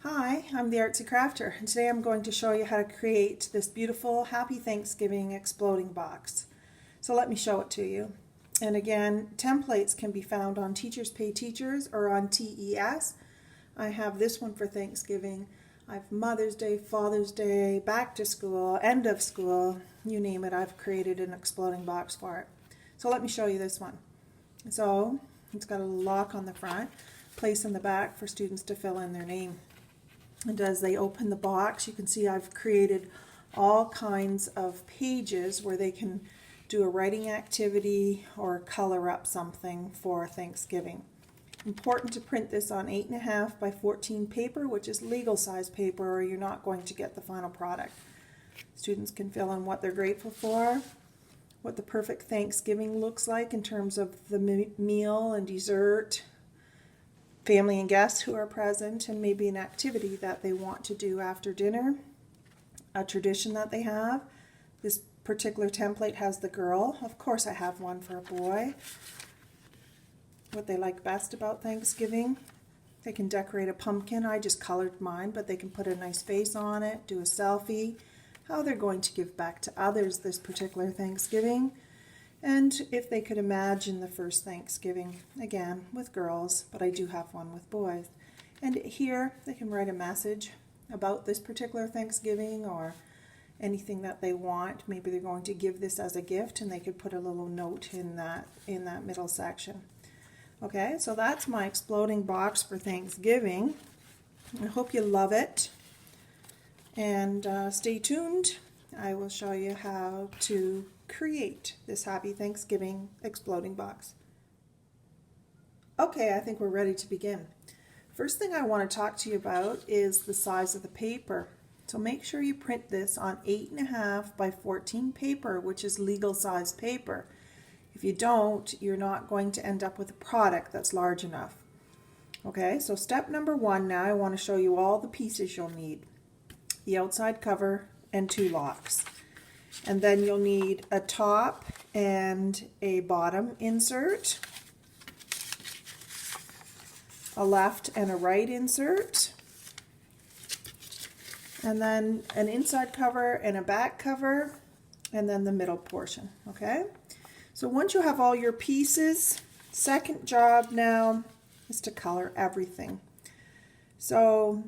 Hi, I'm the Artsy Crafter, and today I'm going to show you how to create this beautiful Happy Thanksgiving exploding box. So let me show it to you. And again, templates can be found on Teachers Pay Teachers or on TES. I have this one for Thanksgiving. I have Mother's Day, Father's Day, back to school, end of school, you name it, I've created an exploding box for it. So let me show you this one. So it's got a lock on the front, place in the back for students to fill in their name. And as they open the box, you can see I've created all kinds of pages where they can do a writing activity or color up something for Thanksgiving. Important to print this on 8.5 by 14 paper, which is legal size paper, or you're not going to get the final product. Students can fill in what they're grateful for, what the perfect Thanksgiving looks like in terms of the meal and dessert, family and guests who are present, and maybe an activity that they want to do after dinner, a tradition that they have. This particular template has the girl. Of course I have one for a boy. What they like best about Thanksgiving. They can decorate a pumpkin. I just colored mine, but they can put a nice face on it, do a selfie, how they're going to give back to others this particular Thanksgiving. And if they could imagine the first Thanksgiving, again, with girls, but I do have one with boys. And here they can write a message about this particular Thanksgiving or anything that they want. Maybe they're going to give this as a gift, and they could put a little note in that middle section. Okay, so that's my exploding box for Thanksgiving. I hope you love it. And stay tuned. I will show you how to create this Happy Thanksgiving exploding box. Okay, I think we're ready to begin. First thing I want to talk to you about is the size of the paper. So make sure you print this on 8.5 by 14 paper, which is legal size paper. If you don't, you're not going to end up with a product that's large enough. Okay, so step number 1 now, I want to show you all the pieces you'll need. The outside cover and 2 locks. And then you'll need a top and a bottom insert, a left and a right insert, and then an inside cover and a back cover, and then the middle portion, okay? So once you have all your pieces, second job now is to color everything. So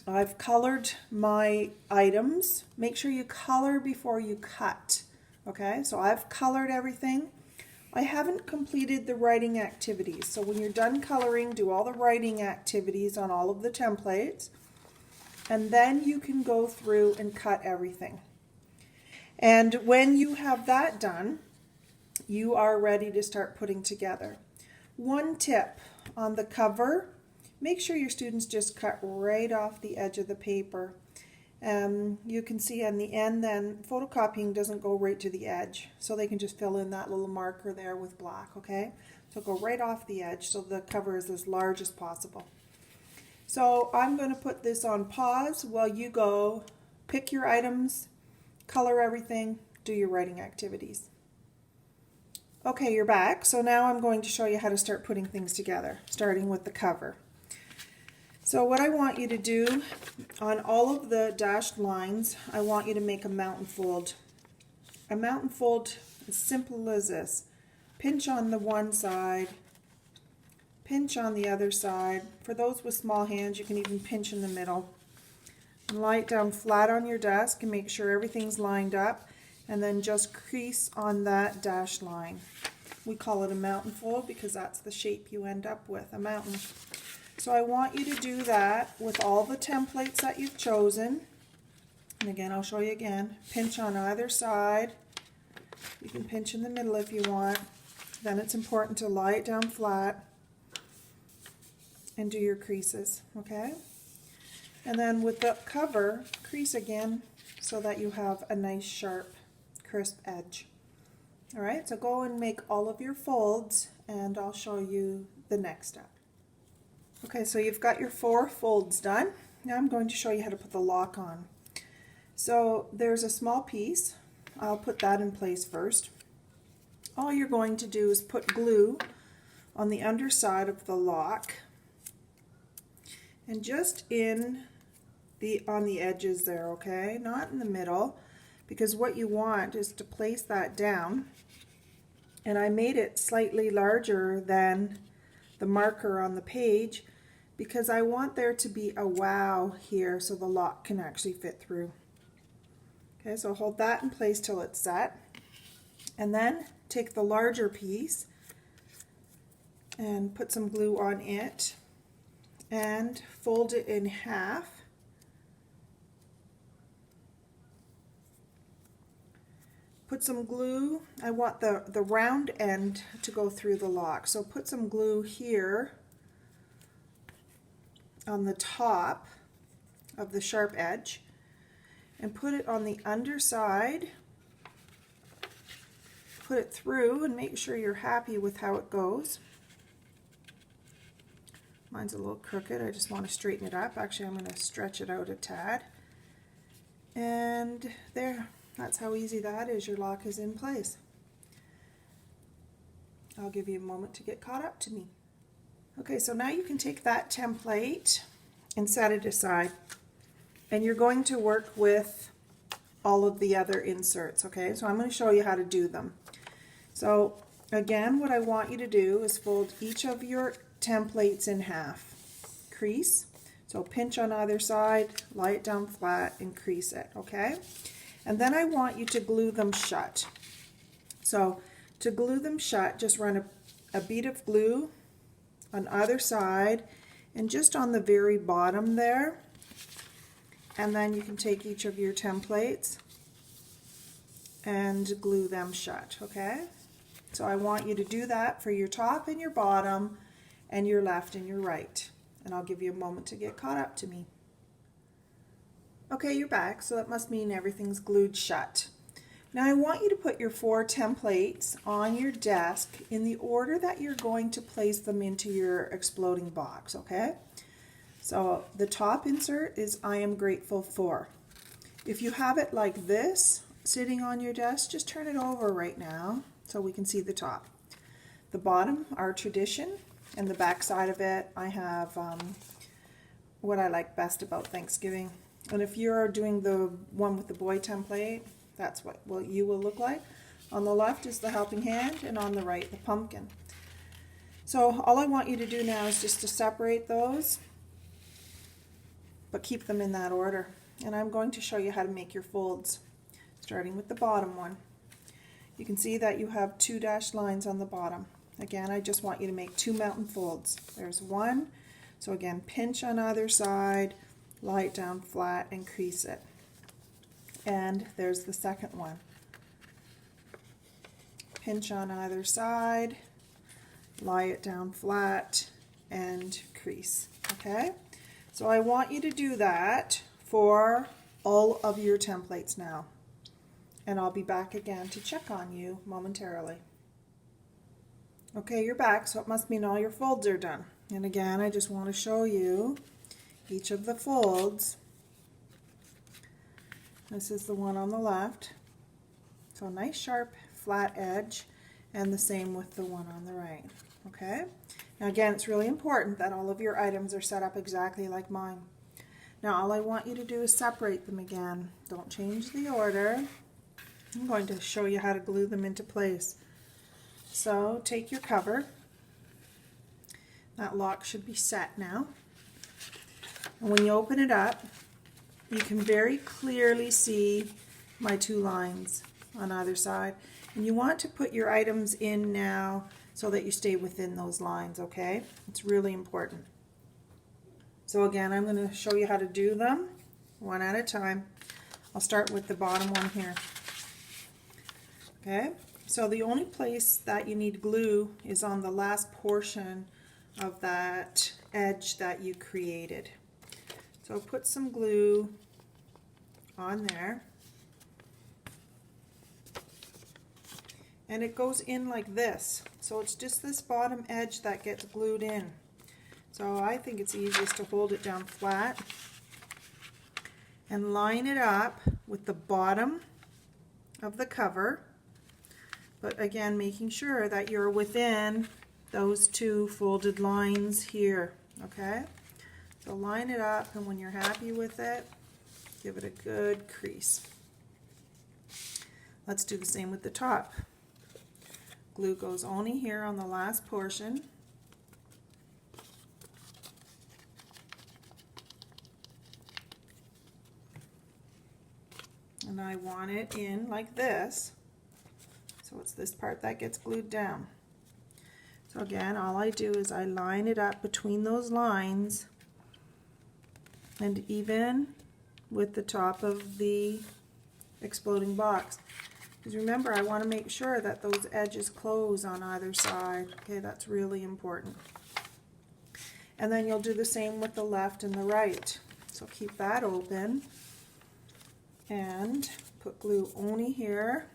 I've colored my items. Make sure you color before you cut. Okay, so I've colored everything. I haven't completed the writing activities. So when you're done coloring, do all the writing activities on all of the templates. And then you can go through and cut everything. And when you have that done, you are ready to start putting together. One tip on the cover, make sure your students just cut right off the edge of the paper. You can see on the end then photocopying doesn't go right to the edge, so they can just fill in that little marker there with black, okay? So go right off the edge so the cover is as large as possible. So I'm going to put this on pause while you go pick your items, color everything, do your writing activities. Okay, you're back. So now I'm going to show you how to start putting things together, starting with the cover. So what I want you to do on all of the dashed lines, I want you to make a mountain fold. A mountain fold as simple as this. Pinch on the one side, pinch on the other side. For those with small hands, you can even pinch in the middle. And lie it down flat on your desk and make sure everything's lined up, and then just crease on that dashed line. We call it a mountain fold because that's the shape you end up with, a mountain. So I want you to do that with all the templates that you've chosen. And again, I'll show you again. Pinch on either side. You can pinch in the middle if you want. Then it's important to lie it down flat and do your creases, okay? And then with the cover, crease again so that you have a nice sharp, crisp edge. All right, so go and make all of your folds and I'll show you the next step. Okay, so you've got your 4 folds done. Now I'm going to show you how to put the lock on. So there's a small piece. I'll put that in place first. All you're going to do is put glue on the underside of the lock and just on the edges there, okay? Not in the middle, because what you want is to place that down. And I made it slightly larger than the marker on the page because I want there to be a wow here so the lock can actually fit through. Okay, so hold that in place till it's set. And then take the larger piece and put some glue on it and fold it in half. Put some glue. I want the round end to go through the lock, so put some glue here on the top of the sharp edge and put it on the underside. Put it through and make sure you're happy with how it goes. Mine's a little crooked. I just want to straighten it up. Actually, I'm going to stretch it out a tad. And there. That's how easy that is. Your lock is in place. I'll give you a moment to get caught up to me. Okay, so now you can take that template and set it aside. And you're going to work with all of the other inserts, okay? So I'm going to show you how to do them. So again, what I want you to do is fold each of your templates in half. Crease. So pinch on either side, lie it down flat, and crease it, okay? And then I want you to glue them shut. So to glue them shut, just run a bead of glue on either side and just on the very bottom there. And then you can take each of your templates and glue them shut, okay? So I want you to do that for your top and your bottom and your left and your right. And I'll give you a moment to get caught up to me. Okay, you're back, so that must mean everything's glued shut. Now I want you to put your 4 templates on your desk in the order that you're going to place them into your exploding box, okay? So the top insert is I am grateful for. If you have it like this, sitting on your desk, just turn it over right now so we can see the top. The bottom, our tradition, and the back side of it, I have what I like best about Thanksgiving. And if you're doing the one with the boy template, that's what you will look like. On the left is the helping hand, and on the right, the pumpkin. So all I want you to do now is just to separate those, but keep them in that order. And I'm going to show you how to make your folds, starting with the bottom one. You can see that you have 2 dashed lines on the bottom. Again, I just want you to make 2 mountain folds. There's one. So again, pinch on either side, lie it down flat, and crease it. And there's the second one. Pinch on either side, lie it down flat, and crease. Okay? So I want you to do that for all of your templates now. And I'll be back again to check on you momentarily. Okay, you're back, so it must mean all your folds are done. And again, I just want to show you each of the folds. This is the one on the left. So a nice sharp flat edge, and the same with the one on the right. Okay? Now again, it's really important that all of your items are set up exactly like mine. Now all I want you to do is separate them again. Don't change the order. I'm going to show you how to glue them into place. So take your cover. That lock should be set now. And when you open it up, you can very clearly see my 2 lines on either side. And you want to put your items in now so that you stay within those lines, okay? It's really important. So again, I'm going to show you how to do them one at a time. I'll start with the bottom one here. Okay, so the only place that you need glue is on the last portion of that edge that you created. So put some glue on there. And it goes in like this. So it's just this bottom edge that gets glued in. So I think it's easiest to hold it down flat and line it up with the bottom of the cover. But again, making sure that you're within those 2 folded lines here, okay? So line it up, and when you're happy with it, give it a good crease. Let's do the same with the top. Glue goes only here on the last portion. And I want it in like this. So it's this part that gets glued down. So again, all I do is I line it up between those lines and even with the top of the exploding box. Because remember, I want to make sure that those edges close on either side. Okay, that's really important. And then you'll do the same with the left and the right. So keep that open and put glue only here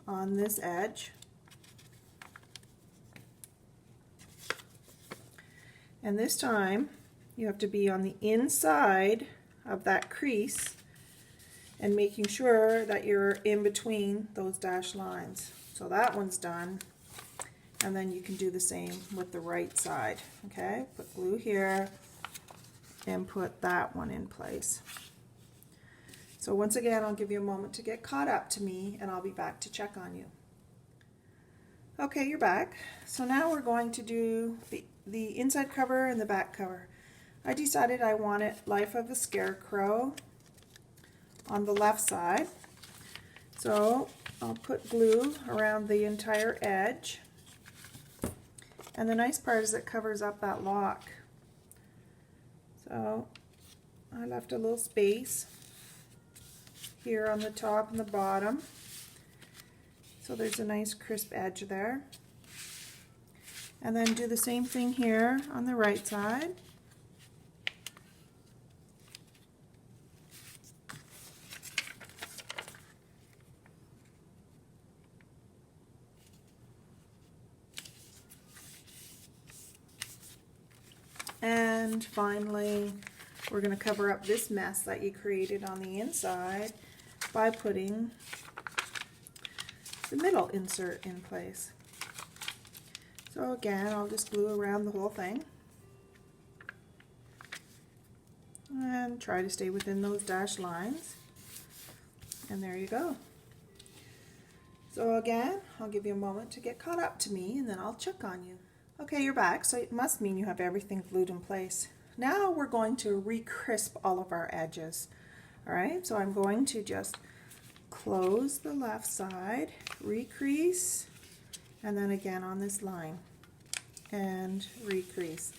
on this edge. And this time you have to be on the inside of that crease and making sure that you're in between those dashed lines. So that one's done, and then you can do the same with the right side. Okay, put glue here and put that one in place. So once again, I'll give you a moment to get caught up to me, and I'll be back to check on you. Okay, you're back. So now we're going to do the inside cover and the back cover. I decided I wanted Life of a Scarecrow on the left side. So I'll put glue around the entire edge. And the nice part is it covers up that lock. So I left a little space here on the top and the bottom. So there's a nice crisp edge there. And then do the same thing here on the right side. And finally, we're going to cover up this mess that you created on the inside by putting the middle insert in place. So again, I'll just glue around the whole thing and try to stay within those dashed lines. And there you go. So again, I'll give you a moment to get caught up to me, and then I'll check on you. Okay, you're back, so it must mean you have everything glued in place. Now we're going to re-crisp all of our edges. All right, so I'm going to just close the left side, recrease, and then again on this line, and recrease.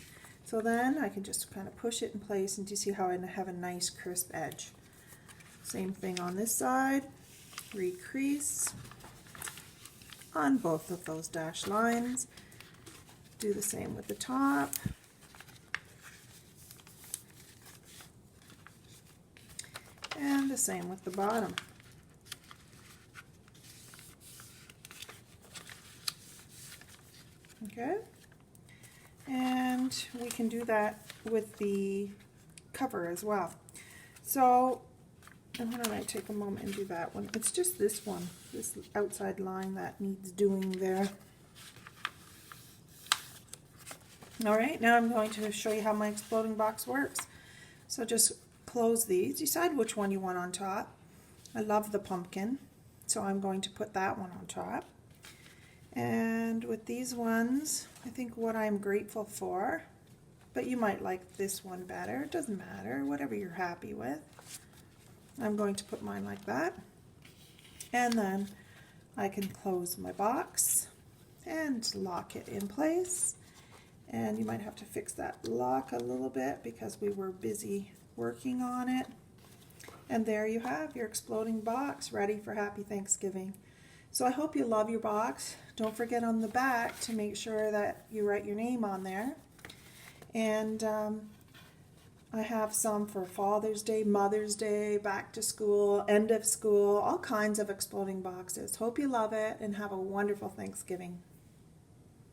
So then I can just kind of push it in place, and you see how I have a nice crisp edge. Same thing on this side, recrease on both of those dashed lines. Do the same with the top. And the same with the bottom. Okay, and we can do that with the cover as well. So, and why don't I take a moment and do that one? It's just this one, this outside line that needs doing there. All right, now I'm going to show you how my exploding box works. So just close these, decide which one you want on top. I love the pumpkin, so I'm going to put that one on top. And with these ones, I think what I'm grateful for, but you might like this one better, it doesn't matter, whatever you're happy with. I'm going to put mine like that. And then I can close my box and lock it in place. And you might have to fix that lock a little bit because we were busy working on it. And there you have your exploding box ready for Happy Thanksgiving. So I hope you love your box. Don't forget on the back to make sure that you write your name on there. And I have some for Father's Day, Mother's Day, back to school, end of school, all kinds of exploding boxes. Hope you love it and have a wonderful Thanksgiving.